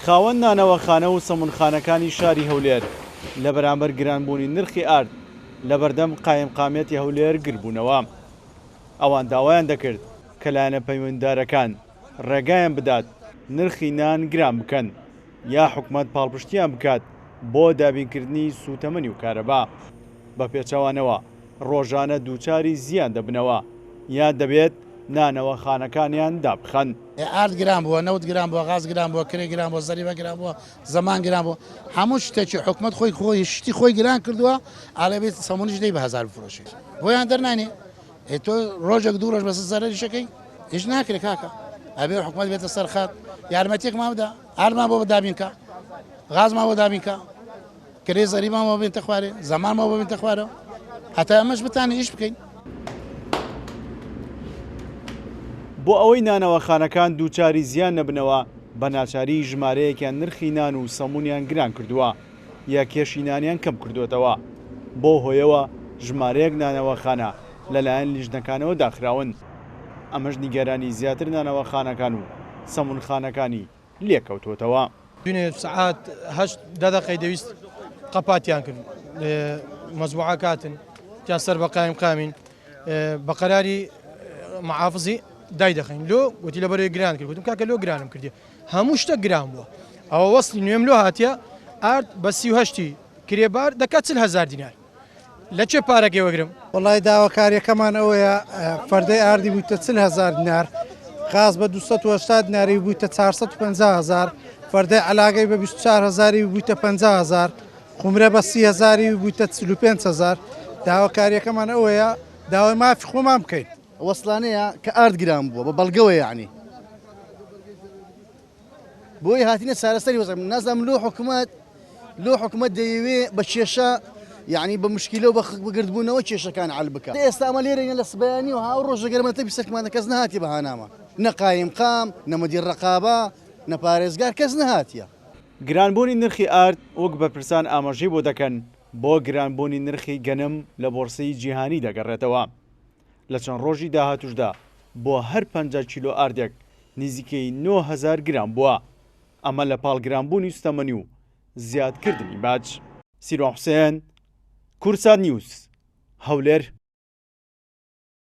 خاوەن نانەوەخانە و سەمونخانەکانی شاری هەولێر لە بەرامبەر گرانبوونی نرخی ئارد لە بەردەم قایمقامێتی هەولێر گربوونەوە. ئەوان داوایان دەکرد کە لایەنە پەیوەنددارەکان ڕێگایان بدات نرخی نان گران بکەن یا حکومەت پاڵپشتیان بکات بۆ دابینکردنی سوتەمەنی و کارەبا. بە پێچەوانەوە ڕۆژانە دووچاری زیان دەبنەوە یا دەبێت نانەوەخانەکانیان دابخەن. ئارد گران بووە، نەوت گران بووە، غاز گران بووە، کرێ گران بووە، زەریبە گران بووە، زەمان گران بووە، هەموو شتێکی حکومەت خۆی شتی خۆی گران کردووە، ئالە بێت سەمونیش دەی بە هەزار بفرۆشی. بۆیان دەرنانێ تۆ ڕۆژێک دوو ڕۆژ بەسەر زەرری شەکەی هیچ ناکرێت کاکە. ئەبێ حکومەت بێتە سەر خات یارمەتێک مابدا، ئارمان بۆ بەدابینکە، غازمان بۆ دابینکە، کرێ زەریبمان بۆ بێتە خوارێ، زەمانمان بۆ بێتە خوارەوە، هەتا ئەمەش بتانێ ئیش بکەین. بۆ ئەوەی نانەوەخانەکان دووچاری زیان نەبنەوە بە ناچاری ژمارەیەکیان نرخی نان و سەمونیان گران کردووە یا کێشینانیان کەم کردوێتەوە. بۆ هۆیەوە ژمارەیەک نانەوەخانە لەلایەن لیژنەکانەوە داخراون. ئەمەش نیگەرانی زیاتر نانەوەخانەکان و سەمونخانەکانی لێکەوتوتەوە. دوێنێ سعات هەشت دەدەقەی دەویست قەپاتیان کرد مەزبوعە کاتن جا سەر بە قایمقامین بە قەراری محافزی دای دەخین لۆ وتی لەبەرەوەی گران کرد گوتم کاکە لۆ گرانم کردی هەموو شتە گران بووە. ئەوە وەستی نوێم لۆ هاتیە ئارد بە 38 کرێبار دەکات 40,000 دینار. لە چێ پارەکێ وەگرم؟ وڵای داواکاریەکەمان ئەوەیە فەردەی ئاردی بوویتە 40,000 دینار، غاز بە 280 دیناری بوویتە 450,000، فەردەی علاگەی بە 24,000 بوویتە 50,000، خومرە بە 30,000 بوویتە 45,000. داواکاریەکەمان ئەوەیە داوای مافی خۆمان بکەین. وەسڵانەیە کە ئارد گران بووە بە بەڵگەوە یعنی بۆی هاتینە چارەسەری وەزم نازانم لۆ حکومەت دەیەوێ بە کێشە یعنی بە مشکیلە و بەگردبوونەوە کێشەکان عەل بکات. ئێستا ئەمە لێرەینە لە سبەیانی و هاو ڕۆژە گەرمەتە بیسەکمانە کەس نهاتی بەهانامە، نە قایمقام، نە مدیر ڕەقابە، نە پارێزگار کەس نهاتیە. گرانبوونی نرخی ئارد وەک بەرپرسان ئاماژەی بۆ دەکەن بۆ گرانبوونی نرخی گەنم لە بۆرسەی جیهانی دەگەڕێتەوە. لە چەند ڕۆژی داهاتوشدا بۆ هەر 50 کیلۆ ئاردێک نزیکەی 9,000 گرام بووە. ئەمە لە پاڵ گرانبوونی سوتەمەنی و زیادکردنی باج. سیروان حوسێن، کورسان نیوز، هەولێر.